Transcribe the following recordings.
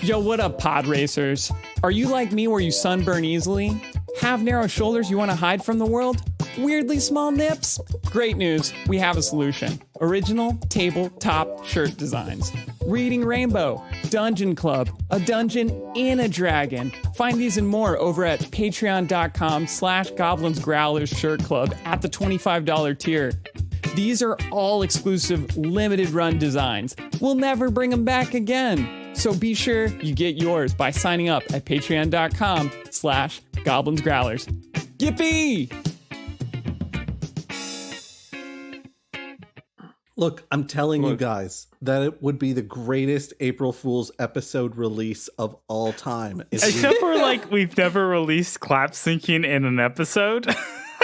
Yo, what up, pod racers? Are you like me where you sunburn easily? Have narrow shoulders you want to hide from the world? Weirdly small nips? Great news, we have a solution. Original tabletop shirt designs. Reading Rainbow, Dungeon Club, a dungeon in a dragon. Find these and more over at patreon.com/Goblins Growlers Shirt Club at the $25 tier. These are all exclusive limited run designs. We'll never bring them back again. So be sure you get yours by signing up at patreon.com/Goblins Growlers. Yippee! Look, I'm telling you guys that it would be the greatest April Fool's episode release of all time. Except for, like, we've never released clap syncing in an episode.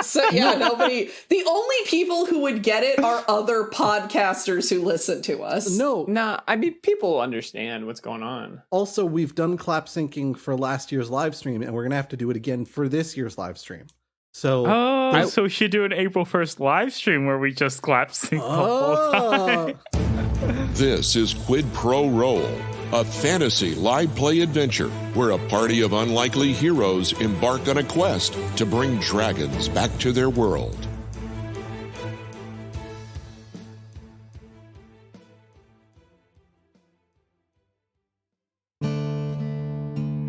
So, yeah, nobody... The only people who would get it are other podcasters who listen to us. Nah, I mean, people understand what's going on. Also, we've done clap syncing for last year's live stream, and we're going to have to do it again for this year's live stream. So, so we should do an April 1st live stream where we just clap sync the whole time. This is Quid Pro Roll, a fantasy live play adventure where a party of unlikely heroes embark on a quest to bring dragons back to their world.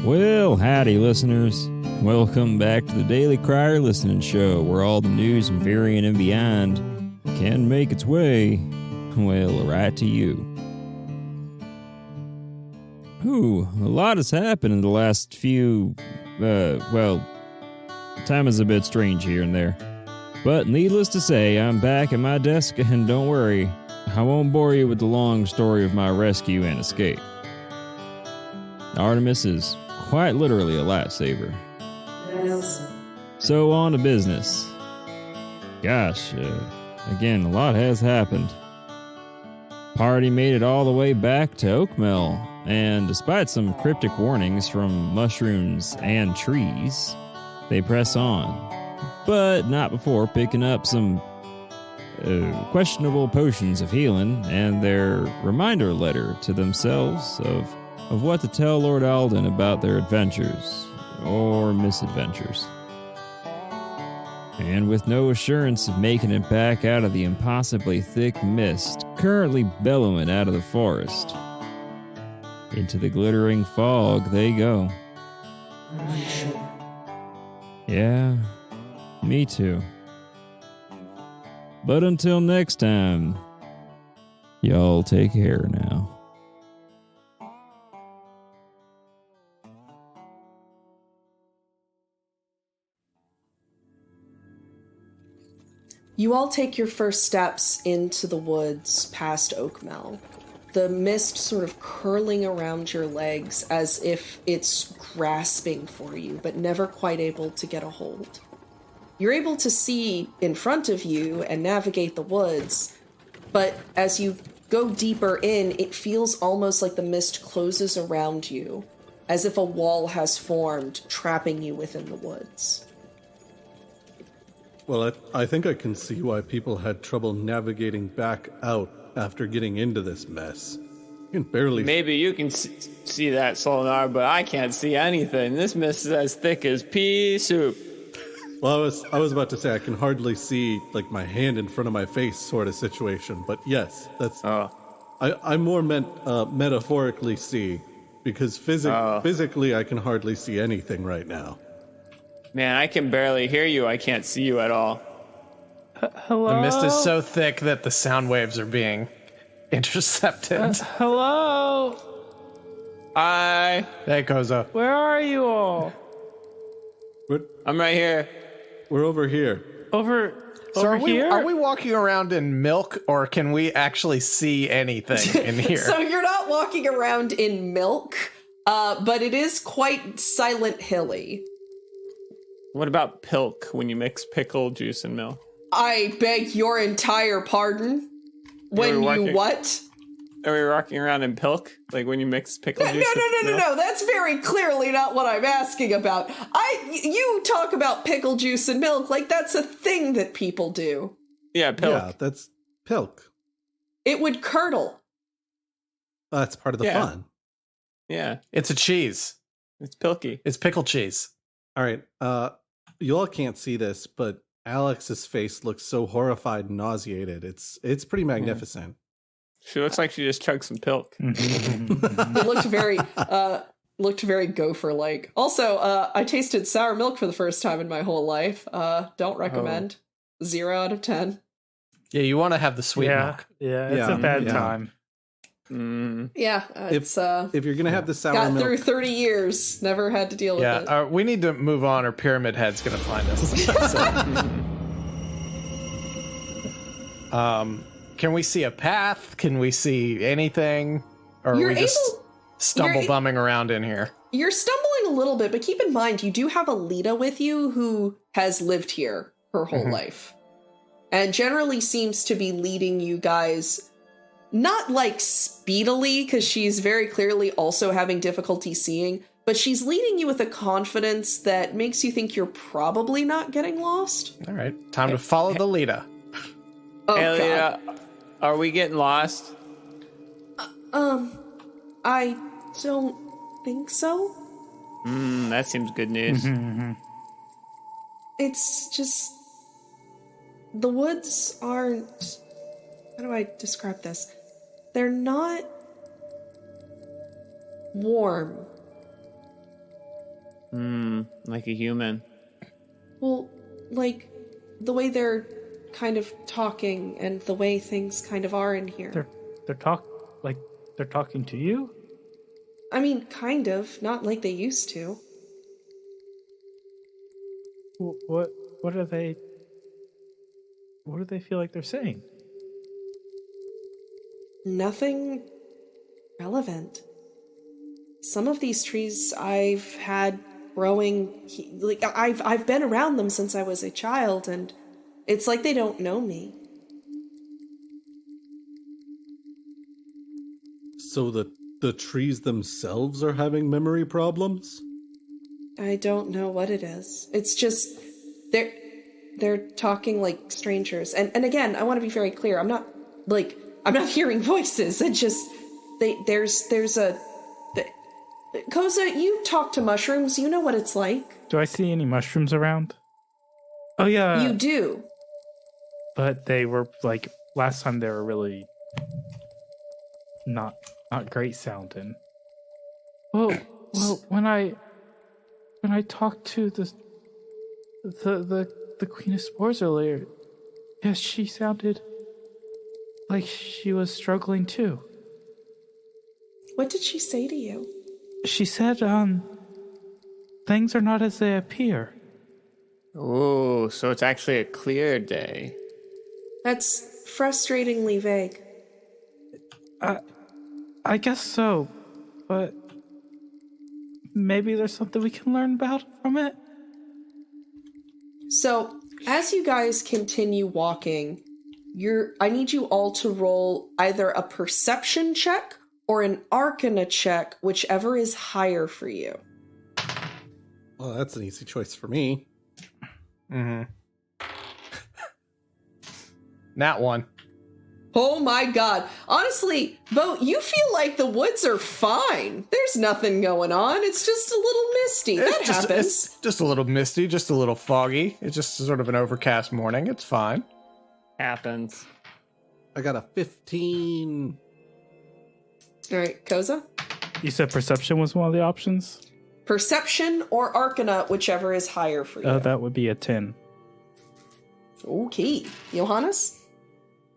Well, howdy, listeners. Welcome back to the Daily Crier Listening Show, where all the news and Varian and beyond can make its way, well, right to you. Ooh, a lot has happened in the last few, time is a bit strange here and there. But needless to say, I'm back at my desk, and don't worry, I won't bore you with the long story of my rescue and escape. Artemis is quite literally a lifesaver. So on to business. Gosh, again, a lot has happened. Party made it all the way back to Oakmill, and despite some cryptic warnings from mushrooms and trees, they press on. But not before picking up some questionable potions of healing and their reminder letter to themselves of what to tell Lord Alden about their adventures or misadventures. And with no assurance of making it back out of the impossibly thick mist currently bellowing out of the forest, into the glittering fog they go. Yeah, me too. But until next time, y'all take care now. You all take your first steps into the woods past Oakmill. The mist sort of curling around your legs as if it's grasping for you, but never quite able to get a hold. You're able to see in front of you and navigate the woods, but as you go deeper in, it feels almost like the mist closes around you, as if a wall has formed, trapping you within the woods. Well, I think I can see why people had trouble navigating back out after getting into this mess. You can barely... Maybe you can see that, Solinar, but I can't see anything. This mist is as thick as pea soup. Well, I was about to say I can hardly see, like, my hand in front of my face sort of situation, but yes, that's... I more meant metaphorically see, because physically I can hardly see anything right now. Man, I can barely hear you. I can't see you at all. Hello? The mist is so thick that the sound waves are being intercepted. Hello? Hi. There goes up. Where are you all? I'm right here. We're over here. Over here? Are we walking around in milk, or can we actually see anything in here? So you're not walking around in milk, but it is quite Silent Hilly. What about pilk when you mix pickle juice and milk? I beg your entire pardon? When you what? Are we walking around in pilk? Like when you mix pickle juice? No. That's very clearly not what I'm asking about. You talk about pickle juice and milk like that's a thing that people do. Yeah, pilk. Yeah, that's pilk. It would curdle. That's part of the fun. Yeah, It's a cheese. it's Pilky. It's pickle cheese. All right. You all can't see this, but Alex's face looks so horrified and nauseated. It's pretty magnificent. She looks like she just chugged some Pilk. It looked very gopher-like. Also, I tasted sour milk for the first time in my whole life. Don't recommend. 0 out of 10. Yeah, you want to have the sweet milk. Yeah, it's a bad time. Yeah, it's If you're gonna have the sour got milk, through 30 years, never had to deal with it. Yeah, we need to move on or Pyramid Head's going to find us. Can we see a path? Can we see anything? Or are we just stumble bumming around in here? You're stumbling a little bit, but keep in mind, you do have Alita with you who has lived here her whole life. And generally seems to be leading you guys, not like speedily, because she's very clearly also having difficulty seeing, but she's leading you with a confidence that makes you think you're probably not getting lost. All right, time to follow the leader. Oh, Elliot, God. are we getting lost? I don't think so. That seems good news. It's just... the woods aren't... how do I describe this? They're not warm. Like a human. Well, like the way they're kind of talking and the way things kind of are in here. They're talking to you? I mean, kind of, not like they used to. What are they? What do they feel like they're saying? Nothing relevant. Some of these trees I've had growing, like I've been around them since I was a child, and it's like they don't know me. so the trees themselves are having memory problems? I don't know what it is. It's just they're talking like strangers. And again, I want to be very clear. I'm not hearing voices. It just there's a Koza, you talk to mushrooms. You know what it's like. Do I see any mushrooms around? Oh yeah. You do. But they were like last time they were really not great sounding. Well, when I talked to the Queen of Spores earlier, yes, she sounded like she was struggling too. What did she say to you? She said, things are not as they appear. Oh, so it's actually a clear day. That's frustratingly vague. I guess so, but maybe there's something we can learn about from it. So, as you guys continue walking, I need you all to roll either a perception check or an arcana check, whichever is higher for you. Well, that's an easy choice for me. Mm-hmm. Nat one. Oh my god. Honestly, Bo, you feel like the woods are fine. There's nothing going on. It's just a little misty. That happens. It's just a little misty, just a little foggy. It's just sort of an overcast morning. It's fine. Happens. I got a 15. All right, Koza? You said perception was one of the options? Perception or arcana, whichever is higher for you. That would be a 10. Okay. Johannes?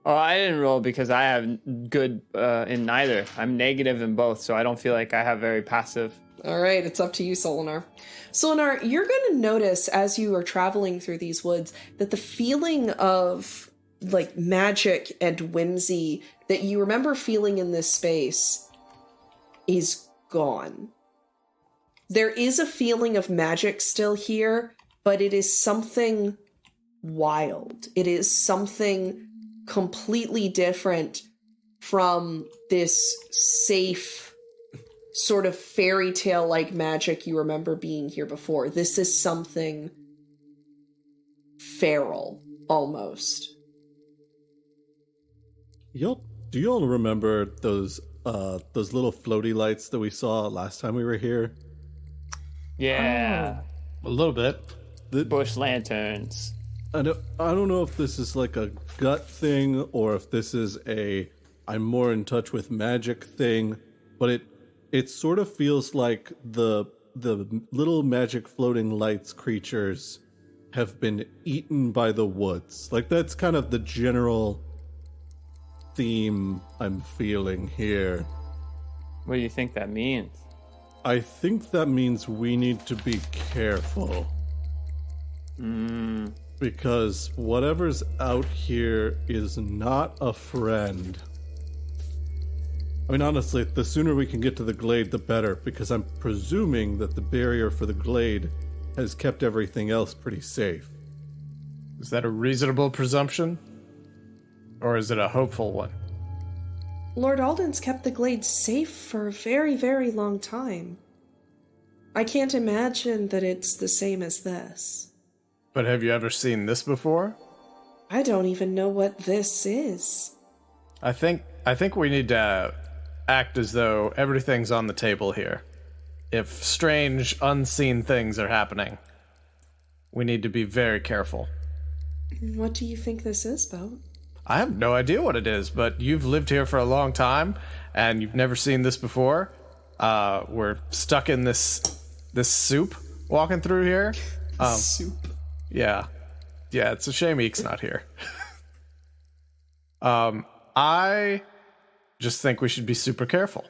Oh, I didn't roll because I have good in neither. I'm negative in both, so I don't feel like I have very passive. All right, it's up to you, Solinar. Solinar, you're going to notice as you are traveling through these woods that the feeling of like magic and whimsy that you remember feeling in this space is gone. There is a feeling of magic still here, but it is something wild. It is something completely different from this safe sort of fairy tale like magic you remember being here before. This is something feral, almost. Do y'all remember those little floaty lights that we saw last time we were here? Yeah. A little bit. Bush lanterns. I don't know if this is like a gut thing or if this is I'm more in touch with magic thing, but it sort of feels like the little magic floating lights creatures have been eaten by the woods. Like, that's kind of the general theme I'm feeling here. What do you think that means? I think that means we need to be careful. Because whatever's out here is not a friend. I mean, honestly, the sooner we can get to the glade, the better, because I'm presuming that the barrier for the glade has kept everything else pretty safe. Is that a reasonable presumption? Or is it a hopeful one? Lord Alden's kept the glade safe for a very, very long time. I can't imagine that it's the same as this. But have you ever seen this before? I don't even know what this is. I think we need to act as though everything's on the table here. If strange, unseen things are happening, we need to be very careful. What do you think this is, Bo? I have no idea what it is, but you've lived here for a long time, and you've never seen this before. We're stuck in this soup walking through here. Soup. Yeah, it's a shame Eek's not here. I just think we should be super careful.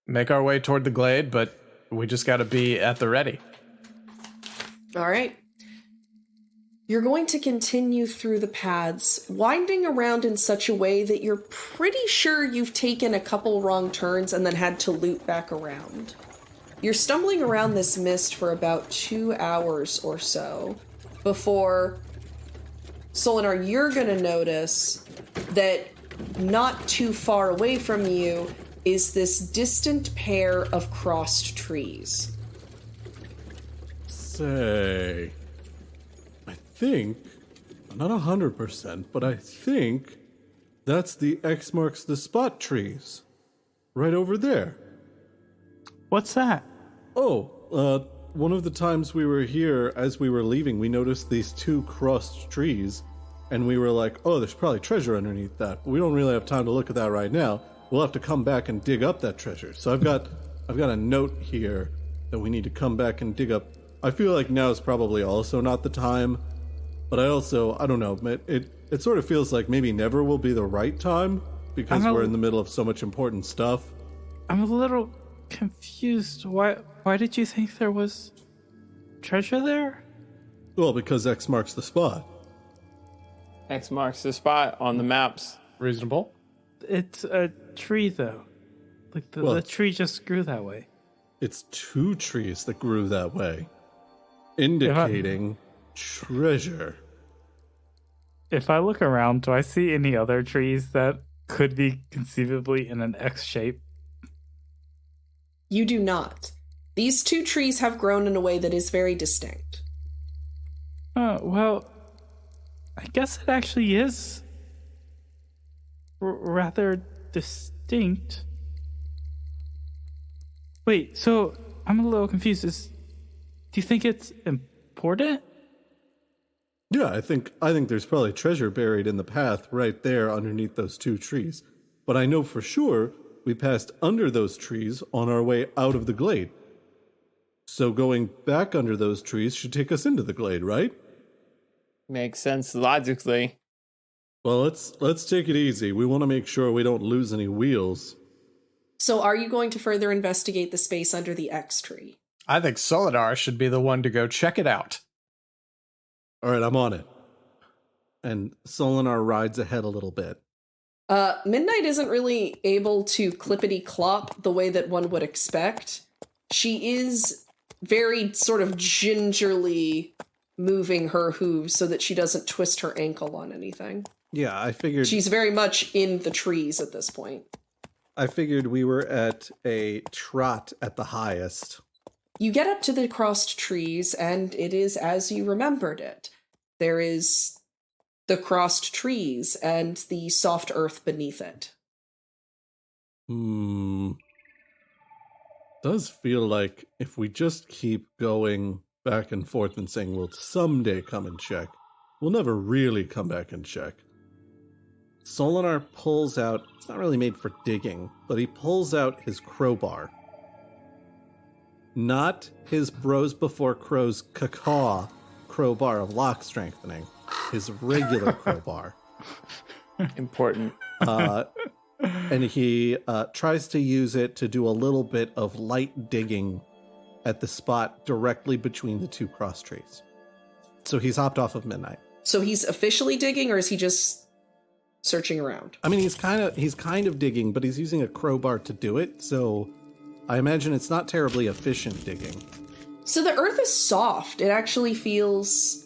Make our way toward the glade, but we just got to be at the ready. All right. You're going to continue through the paths, winding around in such a way that you're pretty sure you've taken a couple wrong turns and then had to loop back around. You're stumbling around this mist for about 2 hours or so before, Solinar, you're going to notice that not too far away from you is this distant pair of crossed trees. Say, I think, I'm not 100%, but I think that's the X marks the spot trees. Right over there. What's that? Oh, one of the times we were here, as we were leaving, we noticed these 2 crossed trees, and we were like, oh, there's probably treasure underneath that, but we don't really have time to look at that right now. We'll have to come back and dig up that treasure. So I've got a note here that we need to come back and dig up. I feel like now is probably also not the time, but I don't know, it sort of feels like maybe never will be the right time, because we're in the middle of so much important stuff. I'm a little confused. Why did you think there was treasure there? Well, because X marks the spot. X marks the spot on the maps. Reasonable. It's a tree, though. Like, the tree just grew that way. It's 2 trees that grew that way, indicating treasure. If I look around, do I see any other trees that could be conceivably in an X shape? You do not. These 2 trees have grown in a way that is very distinct. Well, I guess it actually is rather distinct. Wait, so I'm a little confused. Do you think it's important? Yeah, I think there's probably treasure buried in the path right there underneath those 2 trees. But I know for sure we passed under those trees on our way out of the glade. So going back under those trees should take us into the glade, right? Makes sense logically. Well, let's take it easy. We want to make sure we don't lose any wheels. So are you going to further investigate the space under the X tree? I think Solinar should be the one to go check it out. All right, I'm on it. And Solinar rides ahead a little bit. Midnight isn't really able to clippity-clop the way that one would expect. She is very sort of gingerly moving her hooves so that she doesn't twist her ankle on anything. Yeah, I figured... She's very much in the trees at this point. I figured we were at a trot at the highest. You get up to the crossed trees, and it is as you remembered it. There is the crossed trees and the soft earth beneath it. Does feel like if we just keep going back and forth and saying we'll someday come and check, we'll never really come back and check. Solinar pulls out, it's not really made for digging, but he pulls out his crowbar. Not his Bros Before Crows cacaw crowbar of lock strengthening. His regular crowbar. Important. And he tries to use it to do a little bit of light digging at the spot directly between the two cross trees. So he's hopped off of Midnight. So he's officially digging, or is he just searching around? I mean, he's kind of digging, but he's using a crowbar to do it. So I imagine it's not terribly efficient digging. So the earth is soft. It actually feels...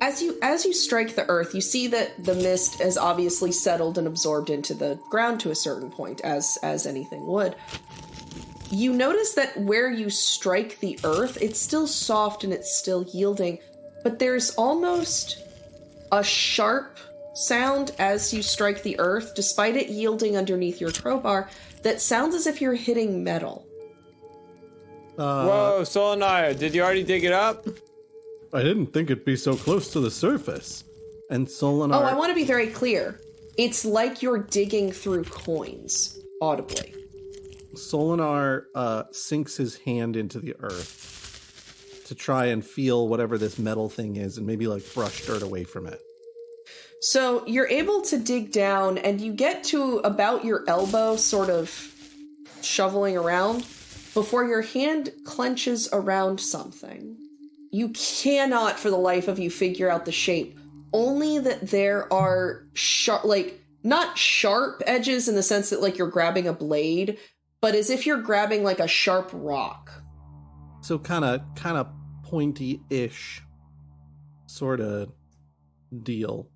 As you strike the earth, you see that the mist has obviously settled and absorbed into the ground to a certain point, as anything would. You notice that where you strike the earth, it's still soft and it's still yielding, but there's almost a sharp sound as you strike the earth, despite it yielding underneath your crowbar, that sounds as if you're hitting metal. Whoa, Solinar, did you already dig it up? I didn't think it'd be so close to the surface. And Solinar... Oh, I want to be very clear. It's like you're digging through coins, audibly. Solinar sinks his hand into the earth to try and feel whatever this metal thing is and maybe like brush dirt away from it. So you're able to dig down and you get to about your elbow, sort of shoveling around, before your hand clenches around something. You cannot, for the life of you, figure out the shape. Only that there are sharp, not sharp edges in the sense that like you're grabbing a blade, but as if you're grabbing like a sharp rock. So kind of pointy-ish sort of deal.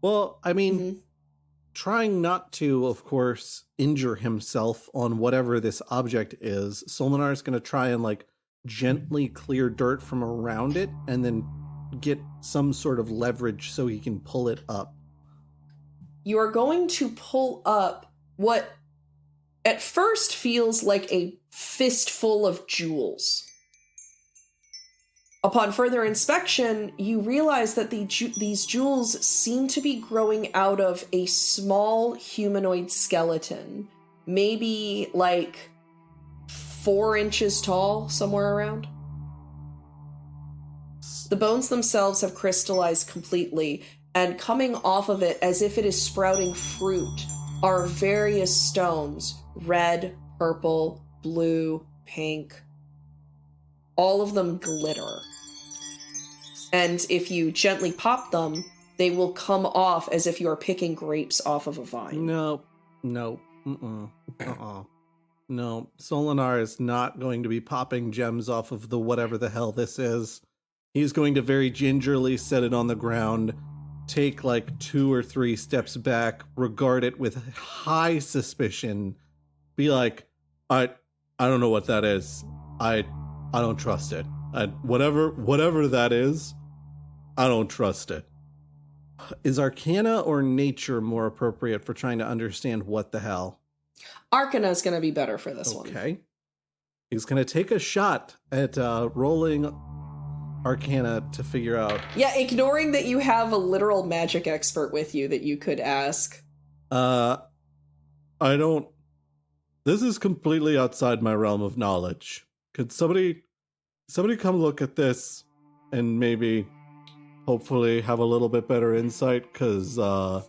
Well, I mean, trying not to, of course, injure himself on whatever this object is, Solinar's going to try and like gently clear dirt from around it and then get some sort of leverage so he can pull it up. You are going to pull up what at first feels like a fistful of jewels. Upon further inspection, you realize that these jewels seem to be growing out of a small humanoid skeleton, maybe like 4 inches tall, somewhere around. The bones themselves have crystallized completely, and coming off of it, as if it is sprouting fruit, are various stones: red, purple, blue, pink. All of them glitter. And if you gently pop them, they will come off as if you are picking grapes off of a vine. No. No, Solinar is not going to be popping gems off of the whatever the hell this is. He's going to very gingerly set it on the ground, take like 2 or 3 steps back, regard it with high suspicion, be like, I don't know what that is. I don't trust it. Whatever that is, I don't trust it. Is Arcana or Nature more appropriate for trying to understand what the hell? Arcana is going to be better for this one. Okay. He's going to take a shot at rolling Arcana to figure out. Yeah, ignoring that you have a literal magic expert with you that you could ask. I don't... This is completely outside my realm of knowledge. Could somebody come look at this and maybe, hopefully, have a little bit better insight? Because I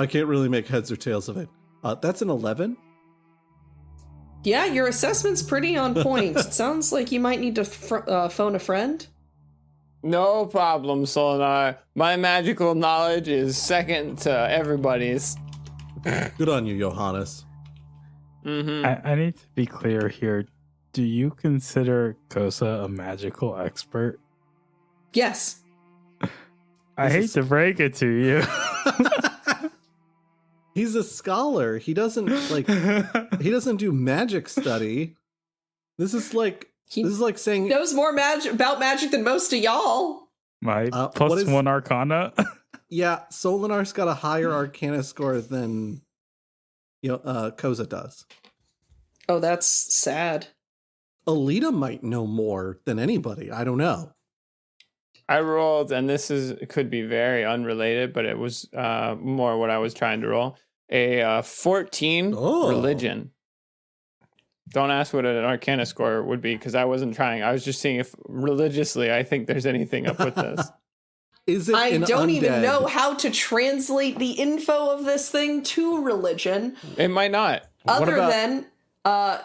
can't really make heads or tails of it. That's an 11. Yeah, your assessment's pretty on point. It sounds like you might need to phone a friend. No problem, Solinar. My magical knowledge is second to everybody's. Good on you, Johannes. I need to be clear here. Do you consider Kosa a magical expert? Yes. I hate to break it to you. He's a scholar. He doesn't do magic study. This is like saying knows more about magic than most of y'all. My plus 1 Arcana. Yeah, Solinar's got a higher Arcana score than Koza does. Oh, that's sad. Alita might know more than anybody. I don't know. I rolled, and could be very unrelated, but it was more what I was trying to roll. A 14 religion. Don't ask what an Arcana score would be, because I wasn't trying. I was just seeing if religiously I think there's anything up with this. Is it I don't even undead? know how to translate the info of this thing to religion. It might not. Other than,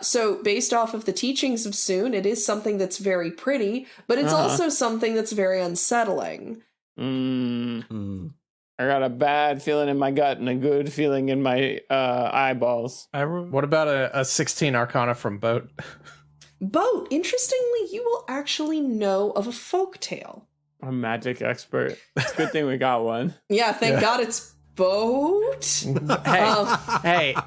so based off of the teachings of Soon, it is something that's very pretty, but it's also something that's very unsettling. I got a bad feeling in my gut and a good feeling in my eyeballs. What about a 16 Arcana from Boat? Boat, interestingly, you will actually know of a folktale. I'm a magic expert. It's a good thing we got one. Yeah, thank God it's Boat. Hey,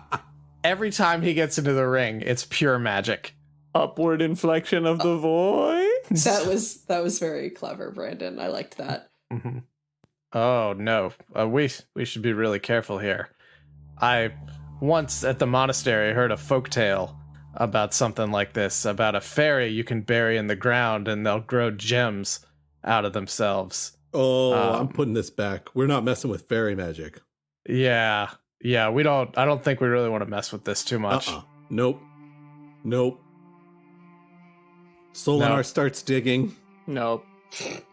every time he gets into the ring, it's pure magic. Upward inflection of the voice. That was very clever, Brandon. I liked that. Mm-hmm. Oh no, we should be really careful here. I once at the monastery heard a folktale about something like this, about a fairy you can bury in the ground and they'll grow gems out of themselves. Oh, I'm putting this back. We're not messing with fairy magic. Yeah, I don't think we really want to mess with this too much. Nope. Solinar starts digging. Nope.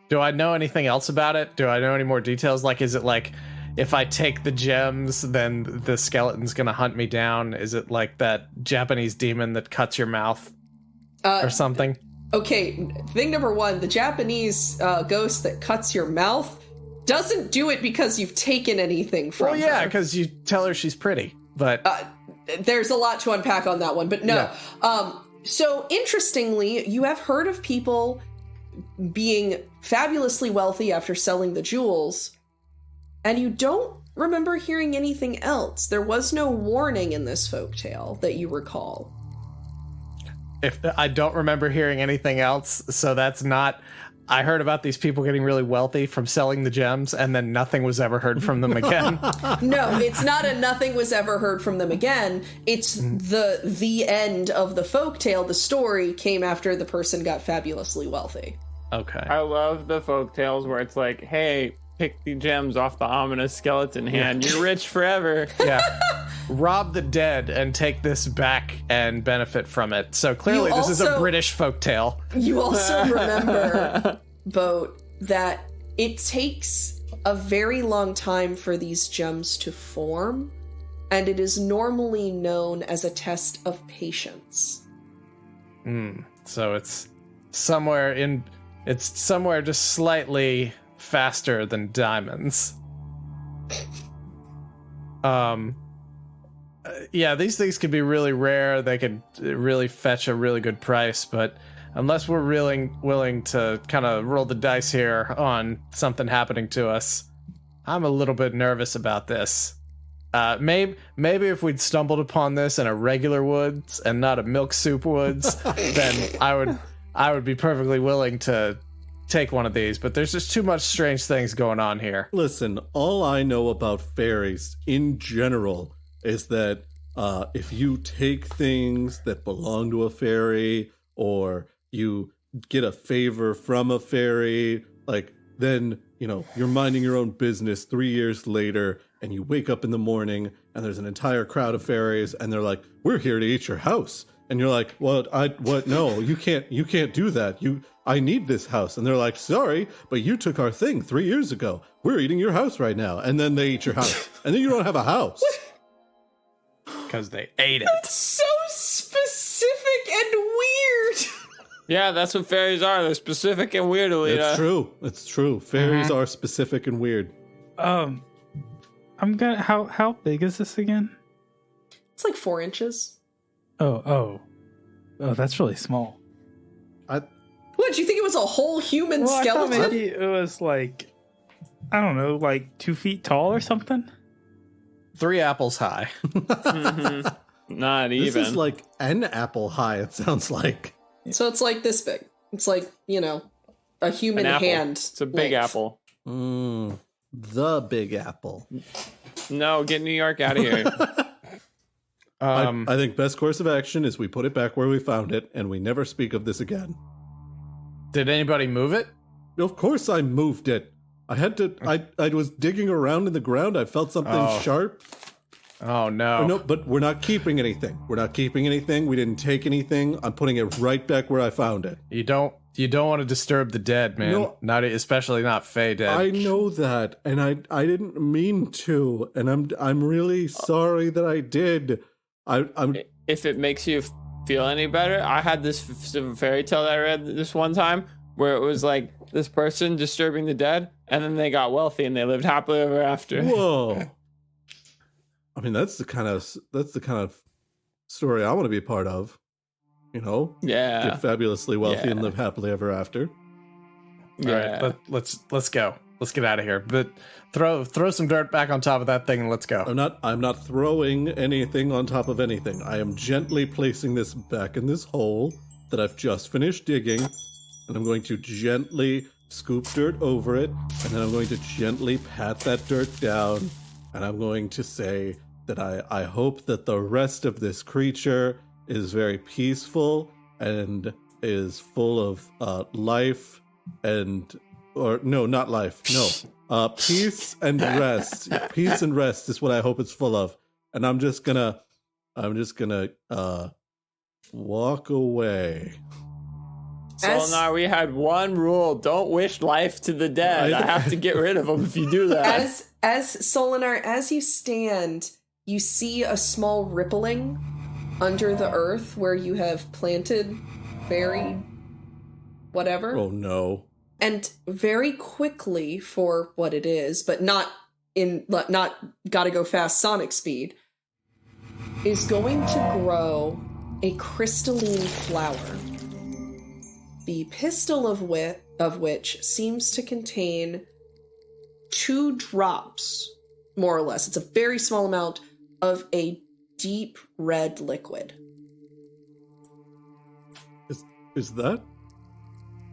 Do I know anything else about it? Do I know any more details? Like, is it like, if I take the gems, then the skeleton's gonna hunt me down? Is it like that Japanese demon that cuts your mouth or something? Okay, thing number one, the Japanese ghost that cuts your mouth doesn't do it because you've taken anything from her. Well, yeah, because you tell her she's pretty, but... there's a lot to unpack on that one, but no. Yeah. So, interestingly, you have heard of people being fabulously wealthy after selling the jewels, and you don't remember hearing anything else. There was no warning in this folktale that you recall. If I don't remember hearing anything else, so that's not... I heard about these people getting really wealthy from selling the gems, and then nothing was ever heard from them again. No, it's not a nothing was ever heard from them again. It's the end of the folktale. The story came after the person got fabulously wealthy. Okay. I love the folk tales where it's like, hey, pick the gems off the ominous skeleton hand. You're rich forever. Yeah. Rob the dead and take this back and benefit from it. So clearly this is a British folktale. You also remember, Boat, that it takes a very long time for these gems to form, and it is normally known as a test of patience. So it's somewhere just slightly faster than diamonds. Yeah, these things could be really rare. They could really fetch a really good price, but unless we're really willing to kind of roll the dice here on something happening to us, I'm a little bit nervous about this. Maybe if we'd stumbled upon this in a regular woods and not a milk soup woods, then I would be perfectly willing to take one of these, but there's just too much strange things going on here. Listen, all I know about fairies in general is that if you take things that belong to a fairy, or you get a favor from a fairy, like, then, you're minding your own business 3 years later, and you wake up in the morning, and there's an entire crowd of fairies, and they're like, we're here to eat your house. And you're like, no, you can't do that. I need this house. And they're like, sorry, but you took our thing 3 years ago. We're eating your house right now. And then they eat your house. And then you don't have a house. Because they ate it. That's so specific and weird. Yeah, that's what fairies are. They're specific and weird, Alita. It's true. Fairies are specific and weird. I'm gonna. How big is this again? It's like 4 inches. Oh, that's really small. What, do you think it was a whole human skeleton? I thought maybe it was like, I don't know, like 2 feet tall or something. 3 apples high. Not even. This is like an apple high, it sounds like. So it's like this big. It's like, a human hand. It's a big apple. The big apple. No, get New York out of here. I think best course of action is we put it back where we found it, and we never speak of this again. Did anybody move it? Of course I moved it. I had to. I was digging around in the ground. I felt something sharp. Oh, no. Oh, no, but we're not keeping anything. We didn't take anything. I'm putting it right back where I found it. You don't want to disturb the dead, man. No. Not especially not Fey dead. I know that, and I didn't mean to, and I'm really sorry that I did. I'm. If it makes you feel any better, I had this fairy tale that I read this one time where it was like this person disturbing the dead, and then they got wealthy and they lived happily ever after. Whoa. I mean, that's the kind of story I want to be a part of. You know, get fabulously wealthy and live happily ever after. Yeah. All right, let's go. Let's get out of here. But throw some dirt back on top of that thing and let's go. I'm not throwing anything on top of anything. I am gently placing this back in this hole that I've just finished digging, and I'm going to gently scoop dirt over it, and then I'm going to gently pat that dirt down, and I'm going to say that I hope that the rest of this creature is very peaceful and is full of life and, or no, not life, no, peace and rest. Peace and rest is what I hope it's full of. And I'm just gonna walk away. Solinar, we had one rule: don't wish life to the dead. I have to get rid of them if you do that. As Solinar, as you stand, you see a small rippling under the earth where you have planted, buried, whatever. Oh no. And very quickly, for what it is, but not gotta go fast Sonic speed, is going to grow a crystalline flower. The pistil of which seems to contain 2 drops, more or less. It's a very small amount of a deep red liquid. Is that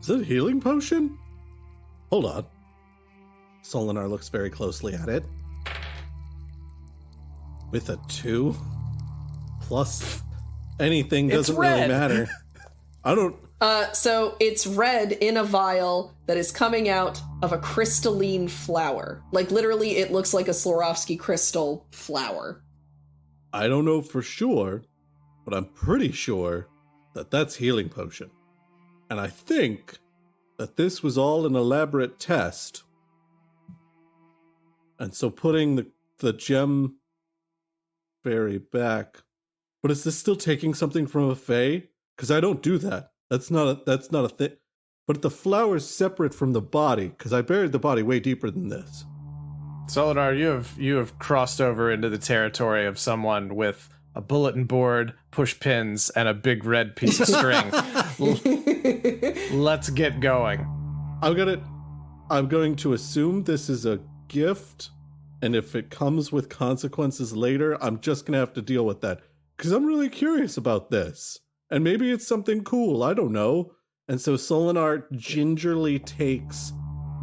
a healing potion? Hold on. Solinar looks very closely at it. With a 2 plus anything doesn't really matter. I don't. So it's red in a vial that is coming out of a crystalline flower. Like literally, it looks like a Swarovski crystal flower. I don't know for sure, but I'm pretty sure that that's healing potion. And I think that this was all an elaborate test. And so putting the gem fairy back. But is this still taking something from a fae? Because I don't do that. That's not a thing. But the flower's separate from the body, because I buried the body way deeper than this. Solinar, you have crossed over into the territory of someone with a bulletin board, push pins, and a big red piece of string. Let's get going. I'm going to assume this is a gift, and if it comes with consequences later, I'm just going to have to deal with that. Because I'm really curious about this. And maybe it's something cool, I don't know. And so Solinar gingerly takes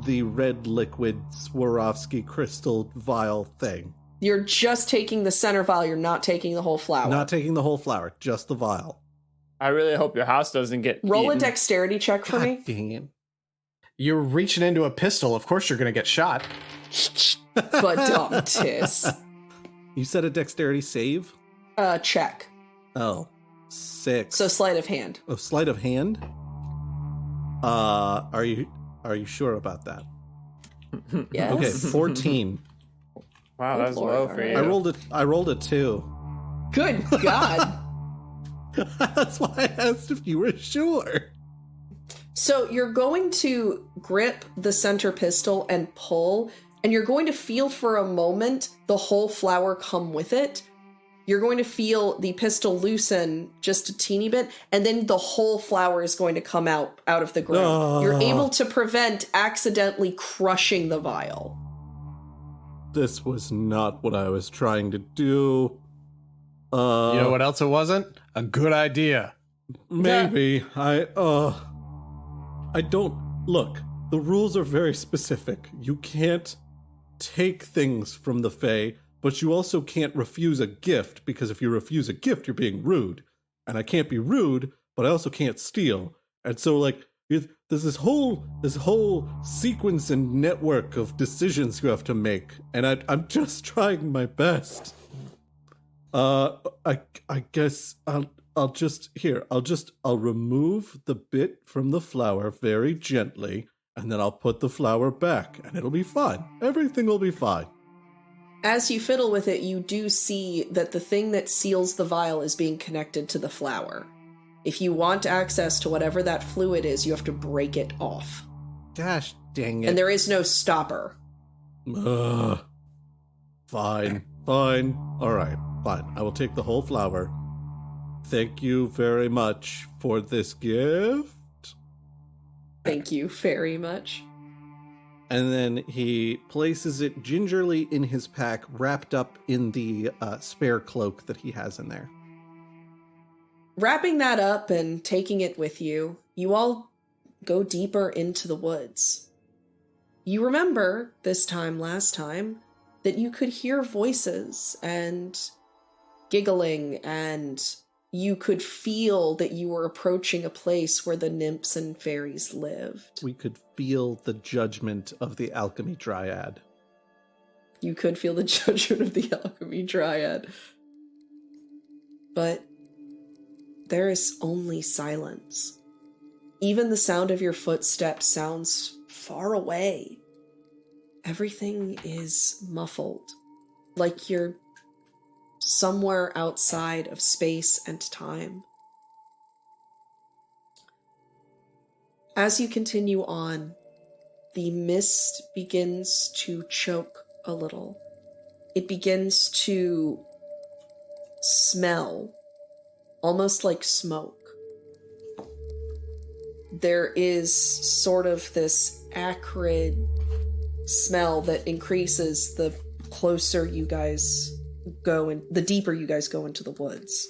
the red liquid Swarovski crystal vial thing. You're just taking the center vial, you're not taking the whole flower. Not taking the whole flower, just the vial. I really hope your house doesn't get Roll eaten. a dexterity check for me. Dang it. You're reaching into a pistol, of course you're going to get shot. But dumb tis. You said a dexterity save? Check. Oh, 6. So sleight of hand. Oh, sleight of hand? Are you sure about that? Yes. Okay, 14. Wow, that's Lord, low for alright. you. I rolled a 2. Good God. That's why I asked if you were sure. So you're going to grip the center pistol and pull, and you're going to feel for a moment the whole flower come with it. You're going to feel the pistol loosen just a teeny bit, and then the whole flower is going to come out of the ground. Oh. You're able to prevent accidentally crushing the vial. This was not what I was trying to do. You know what else it wasn't? A good idea. Maybe. I don't... Look, the rules are very specific. You can't take things from the Fae but you also can't refuse a gift, because if you refuse a gift, you're being rude. And I can't be rude, but I also can't steal. And so, like, there's this whole sequence and network of decisions you have to make, and I'm just trying my best. I guess I'll remove the bit from the flower very gently, and then I'll put the flower back, and it'll be fine. Everything will be fine. As you fiddle with it, you do see that the thing that seals the vial is being connected to the flower. If you want access to whatever that fluid is, you have to break it off. Gosh dang it. And there is no stopper. Fine. All right, fine. I will take the whole flower. Thank you very much for this gift. Thank you very much. And then he places it gingerly in his pack, wrapped up in the spare cloak that he has in there. Wrapping that up and taking it with you, you all go deeper into the woods. You remember last time, that you could hear voices and giggling, and you could feel that you were approaching a place where the nymphs and fairies lived. We could feel the judgment of the alchemy dryad. You could feel the judgment of the alchemy dryad. But there is only silence. Even the sound of your footsteps sounds far away. Everything is muffled, like you're somewhere outside of space and time. As you continue on, the mist begins to choke a little. It begins to smell almost like smoke. There is sort of this acrid smell that increases the closer you guys go and the deeper you guys go into the woods.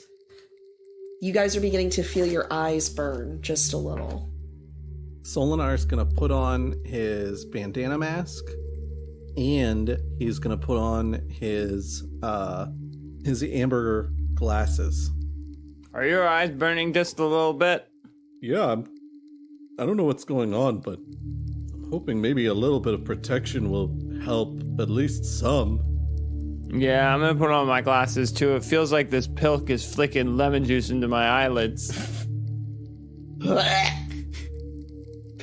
You guys are beginning to feel your eyes burn just a little. Solinar's gonna put on his bandana mask, and he's gonna put on his amber glasses. Are your eyes burning just a little bit? Yeah, I don't know what's going on, but I'm hoping maybe a little bit of protection will help, at least some. Yeah, I'm gonna put on my glasses too. It feels like this pilk is flicking lemon juice into my eyelids.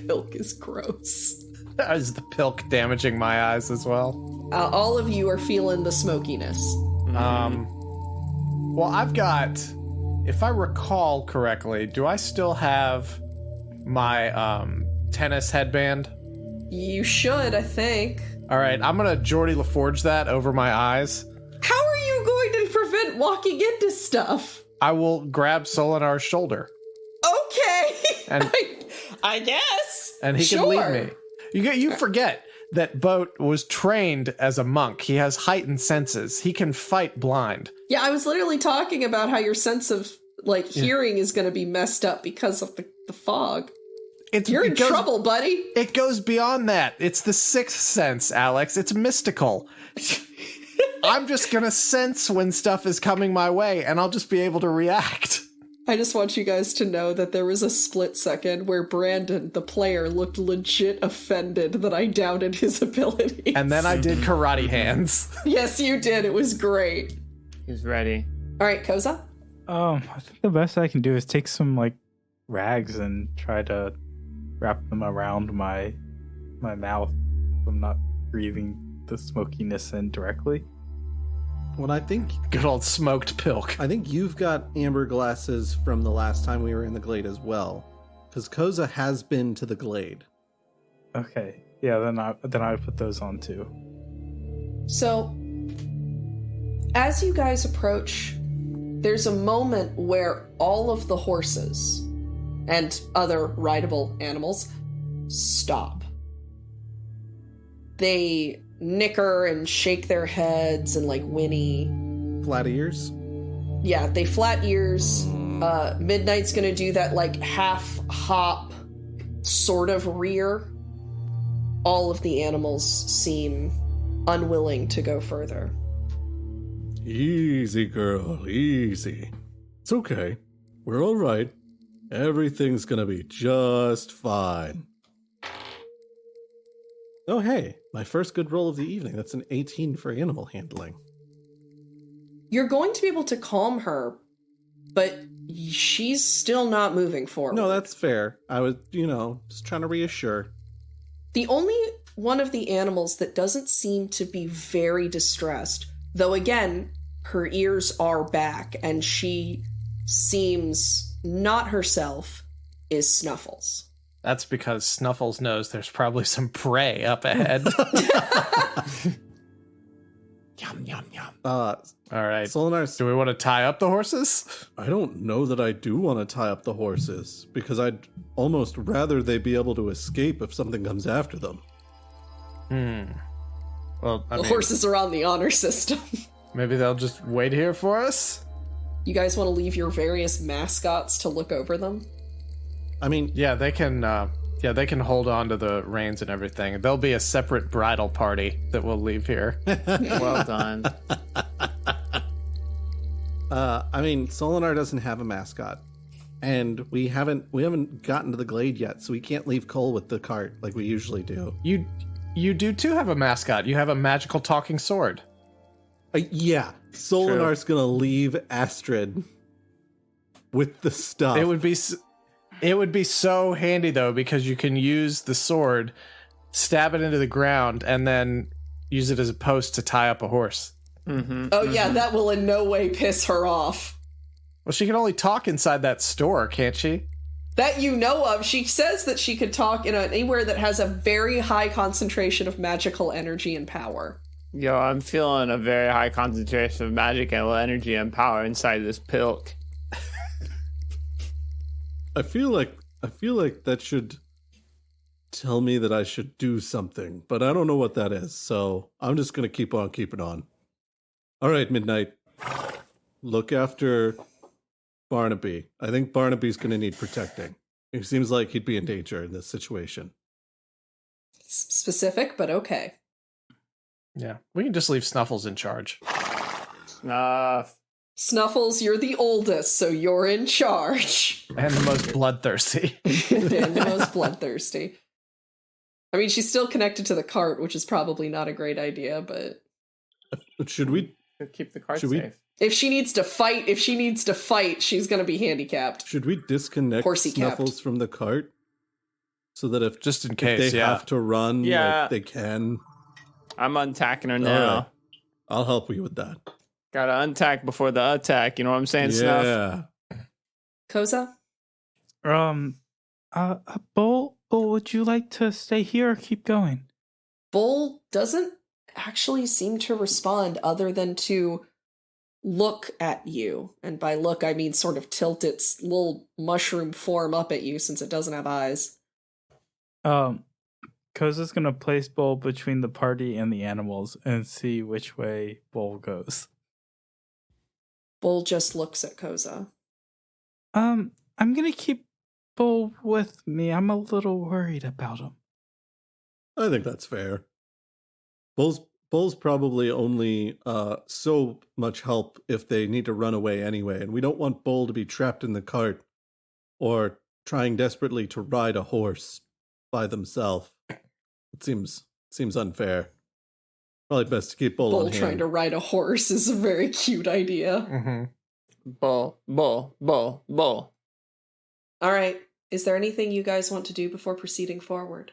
Pilk is gross. Is the pilk damaging my eyes as well? All of you are feeling the smokiness. Well, I've got, if I recall correctly, do I still have my tennis headband? You should, I think. All right, I'm gonna Geordie LaForge that over my eyes. How are you going to prevent walking into stuff? I will grab Solinar's shoulder. Okay. And I guess. And he can lead me. You forget that Boat was trained as a monk. He has heightened senses. He can fight blind. Yeah, I was literally talking about how your sense of hearing is going to be messed up because of the fog. You're in trouble, buddy. It goes beyond that. It's the sixth sense, Alex. It's mystical. I'm just going to sense when stuff is coming my way, and I'll just be able to react. I just want you guys to know that there was a split second where Brandon, the player, looked legit offended that I doubted his abilities. And then I did karate hands. Yes, you did. It was great. He's ready. All right, Koza? I think the best I can do is take some, rags and try to wrap them around my mouth so I'm not breathing the smokiness in directly. Well, I think... Good old smoked pilk. I think you've got amber glasses from the last time we were in the glade as well. Because Koza has been to the glade. Okay. Yeah, then I put those on too. So, as you guys approach, there's a moment where all of the horses and other rideable animals stop. They nicker and shake their heads and whinny. Flat ears? Yeah, they flat ears. Midnight's gonna do that half hop sort of rear. All of the animals seem unwilling to go further. Easy, girl, easy. It's okay. We're all right. Everything's gonna be just fine. Oh, hey, my first good roll of the evening. That's an 18 for animal handling. You're going to be able to calm her, but she's still not moving forward. No, that's fair. I was, just trying to reassure. The only one of the animals that doesn't seem to be very distressed, though again, her ears are back and she seems not herself, is Snuffles. That's because Snuffles knows there's probably some prey up ahead. Yum, yum, yum. All right. Solinar, Do we want to tie up the horses? I don't know that I do want to tie up the horses, because I'd almost rather they be able to escape if something comes after them. Well, I The mean, horses are on the honor system. maybe they'll just wait here for us? You guys want to leave your various mascots to look over them? I mean, Yeah, they can hold on to the reins and everything. There'll be a separate bridal party that we'll leave here. Well done. Solinar doesn't have a mascot, and we haven't gotten to the glade yet, so we can't leave Cole with the cart like we usually do. You do too have a mascot. You have a magical talking sword. Yeah, Solinar's gonna leave Astrid with the stuff. It would be so handy though, because you can use the sword, stab it into the ground, and then use it as a post to tie up a horse. Yeah, that will in no way piss her off. Well, she can only talk inside that store, can't she? That you know of. She says that she could talk in anywhere that has a very high concentration of magical energy and power. Yo, I'm feeling a very high concentration of magical energy and power inside this pilk. I feel like that should tell me that I should do something, but I don't know what that is, so I'm just gonna keep on keeping on. All right, Midnight. Look after Barnaby. I think Barnaby's gonna need protecting. It seems like he'd be in danger in this situation. Specific, but okay. Yeah, we can just leave Snuffles in charge. Snuffles, you're the oldest, so you're in charge. And the most bloodthirsty. And the most bloodthirsty. I mean, she's still connected to the cart, which is probably not a great idea, but... Should we Keep the cart Should we- safe. If she needs to fight, she's gonna be handicapped. should we disconnect Horsey capped. Snuffles from the cart so that if Just in if case, they have to run, Yeah. like, they can? I'm untacking her now. All right. I'll help you with that. Gotta untack before the attack. You know what I'm saying, Snuff? Yeah. Koza? Bull, would you like to stay here or keep going? Bull doesn't actually seem to respond other than to look at you. And by look, I mean sort of tilt its little mushroom form up at you since it doesn't have eyes. Koza's gonna place Bull between the party and the animals and see which way Bull goes. Bull just looks at Koza. I'm gonna keep Bull with me. I'm a little worried about him. I think that's fair. Bull's probably only so much help if they need to run away anyway, and we don't want Bull to be trapped in the cart or trying desperately to ride a horse by themselves. It seems unfair. Probably best to keep Bull Bull on hand. trying to ride a horse is a very cute idea. Mm-hmm. Bull. All right. Is there anything you guys want to do before proceeding forward?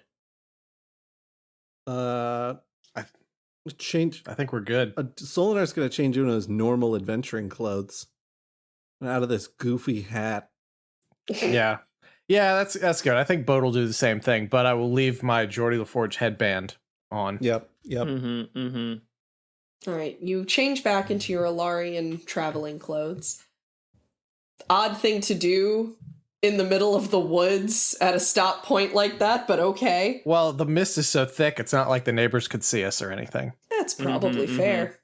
Change. I think we're good. Solinar's going to change into his normal adventuring clothes and out of this goofy hat. Yeah, that's good. I think Boat will do the same thing, but I will leave my Geordie LaForge headband on. Yep. All right. You change back into your Alarian traveling clothes. Odd thing to do in the middle of the woods at a stop point like that, but okay. Well, the mist is so thick, it's not like the neighbors could see us or anything. That's probably fair.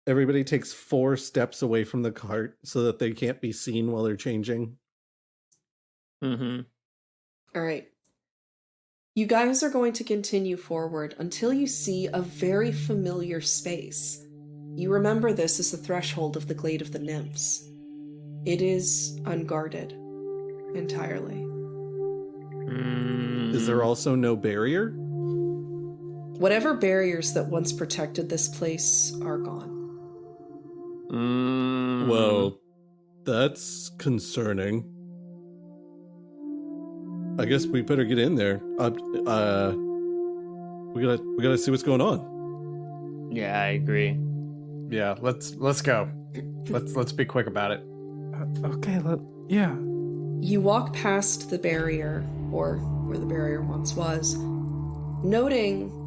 Everybody takes 4 steps away from the cart so that they can't be seen while they're changing. All right. You guys are going to continue forward until you see a very familiar space. You remember this as the threshold of the Glade of the Nymphs. It is unguarded entirely. Is there also no barrier? Whatever barriers that once protected this place are gone. Well, that's concerning. I guess we better get in there. We gotta see what's going on. Yeah, I agree. Yeah, let's go. Let's be quick about it. Okay, yeah. You walk past the barrier, or where the barrier once was, noting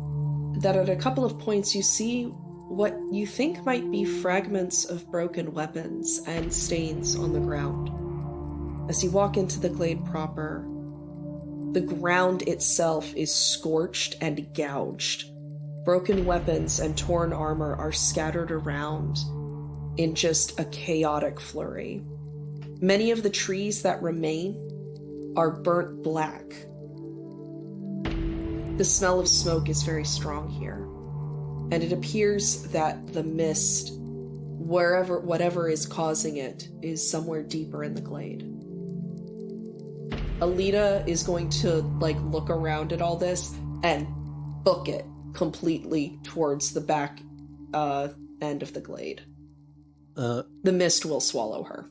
that at a couple of points you see what you think might be fragments of broken weapons and stains on the ground. As you walk into the glade proper, the ground itself is scorched and gouged. Broken weapons and torn armor are scattered around in just a chaotic flurry. Many of the trees that remain are burnt black. The smell of smoke is very strong here, and it appears that the mist, whatever is causing it, is somewhere deeper in the glade. Alita is going to look around at all this and book it completely towards the back end of the glade. The mist will swallow her.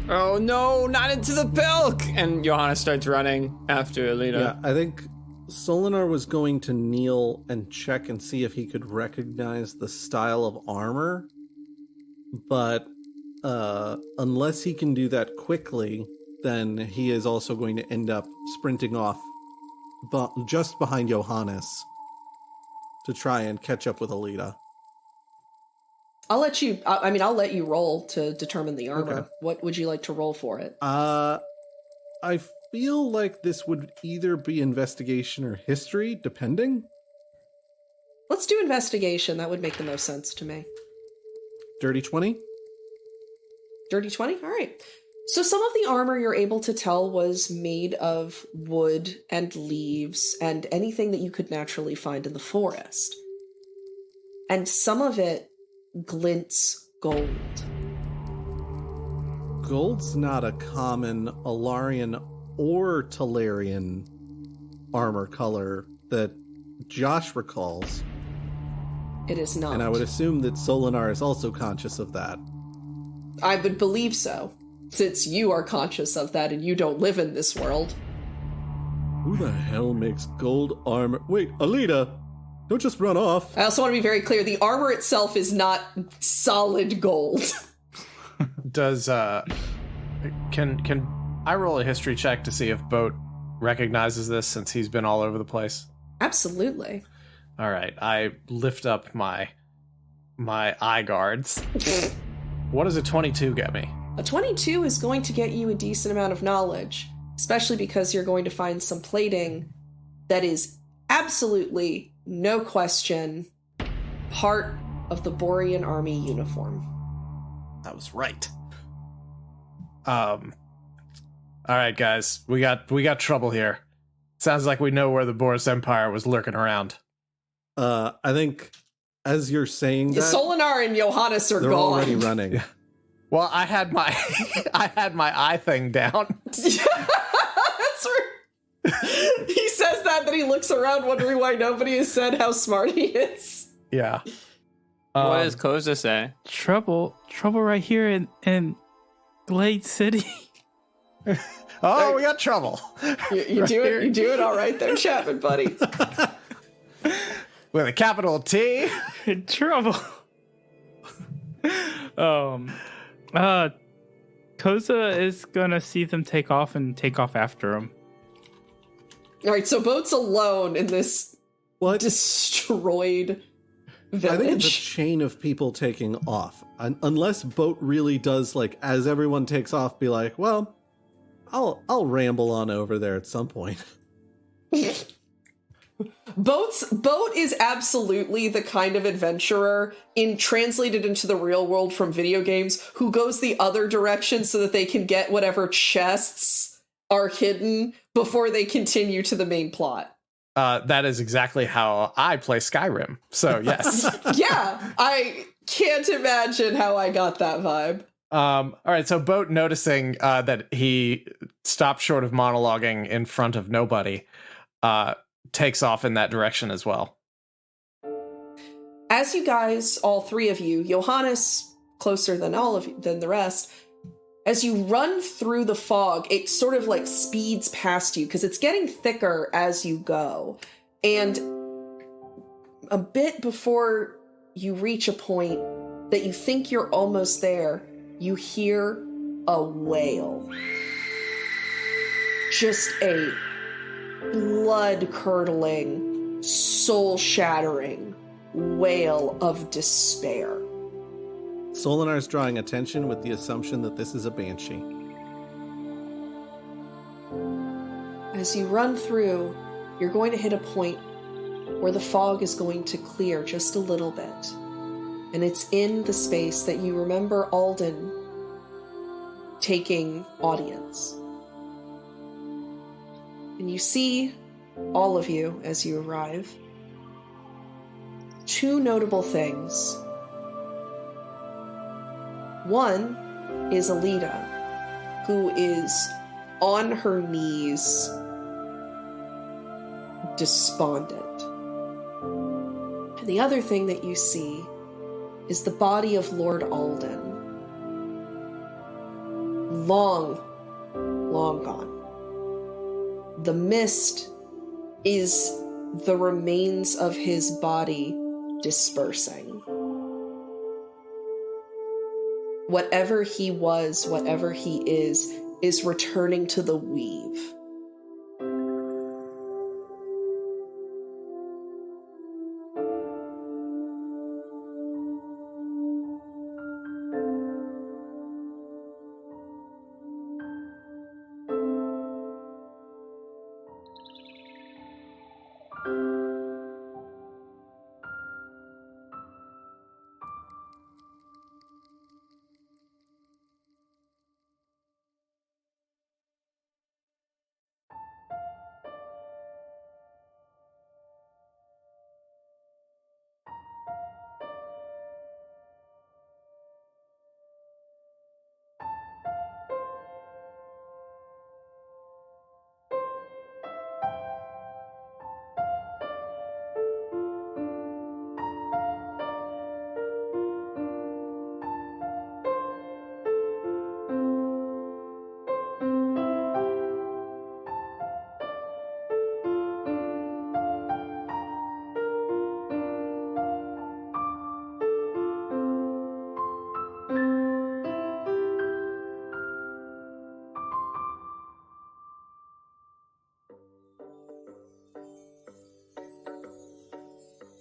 Oh no, not into the bilk! And Johanna starts running after Alita. Yeah, I think Solinar was going to kneel and check and see if he could recognize the style of armor, but unless he can do that quickly, then he is also going to end up sprinting off just behind Johannes to try and catch up with Alita. I'll let you roll to determine the armor. Okay. What would you like to roll for it? I feel like this would either be investigation or history, depending. Let's do investigation. That would make the most sense to me. Dirty 20? Dirty 20? All right. So some of the armor you're able to tell was made of wood and leaves and anything that you could naturally find in the forest. And some of it glints gold. Gold's not a common Alarian or Talarian armor color that Josh recalls. It is not. And I would assume that Solinar is also conscious of that. I would believe so, since you are conscious of that and you don't live in this world. Who the hell makes gold armor? Wait, Alita! Don't just run off. I also want to be very clear, the armor itself is not solid gold. Does, can I roll a history check to see if Boat recognizes this since he's been all over the place? Absolutely. All right, I lift up my eye guards. What does a 22 get me? A 22 is going to get you a decent amount of knowledge, especially because you're going to find some plating that is absolutely, no question, part of the Borean army uniform. I was right. All right, guys, we got trouble here. Sounds like we know where the Boris Empire was lurking around. I think as you're saying that, Solinar and Johannes are they're gone. already running. Well, I had my eye thing down. That's right. He says that, then he looks around wondering why nobody has said how smart he is. Yeah. What does Koza say? Trouble right here in Glade City. Oh, we got trouble. You do it. You do it all right there, Chapman, buddy. With a capital T. In trouble. Koza is gonna see them take off and take off after him. All right, so Boat's alone in this destroyed village. I think it's a chain of people taking off. Unless Boat really does, as everyone takes off, be like, well, I'll ramble on over there at some point. Boat is absolutely the kind of adventurer, translated into the real world from video games, who goes the other direction so that they can get whatever chests are hidden before they continue to the main plot. That is exactly how I play Skyrim. So yes. Yeah, can't imagine how I got that vibe. All right, so Boat, noticing that he stopped short of monologuing in front of nobody, takes off in that direction as well. As you guys, all three of you, Johannes closer than the rest, as you run through the fog, it sort of like speeds past you because it's getting thicker as you go. And a bit before you reach a point that you think you're almost there, you hear a wail. Just a blood-curdling, soul-shattering wail of despair. Solinar's drawing attention with the assumption that this is a banshee. As you run through, you're going to hit a point where the fog is going to clear just a little bit. And it's in the space that you remember Alden taking audience. And you see, all of you, as you arrive, two notable things. One is Alita, who is on her knees, despondent. And the other thing that you see is the body of Lord Alden. Long, long gone. The mist is the remains of his body dispersing. Whatever he was, whatever he is returning to the weave.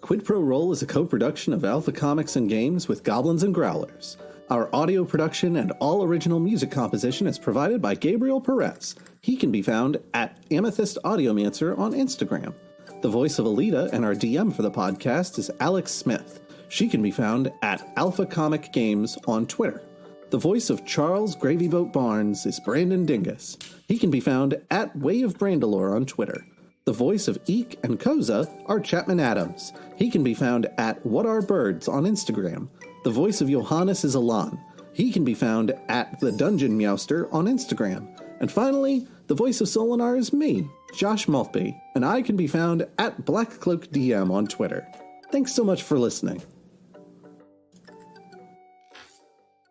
Quid Pro Roll is a co-production of Alpha Comics and Games with Goblins and Growlers. Our audio production and all original music composition is provided by Gabriel Perez. He can be found at Amethyst Audiomancer on Instagram. The voice of Alita and our DM for the podcast is Alex Smith. She can be found at Alpha Comic Games on Twitter. The voice of Charles Gravyboat Barnes is Brandon Dingus. He can be found at Way of Brandalore on Twitter. The voice of Eek and Koza are Chapman Adams. He can be found at What Are Birds on Instagram. The voice of Johannes is Alan. He can be found at The Dungeon Meowster on Instagram. And finally, the voice of Solinar is me, Josh Maltby, and I can be found at BlackCloakDM on Twitter. Thanks so much for listening.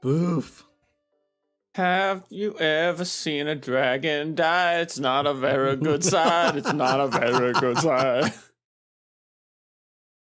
Boof. Have you ever seen a dragon die? It's not a very good sight. It's not a very good sight.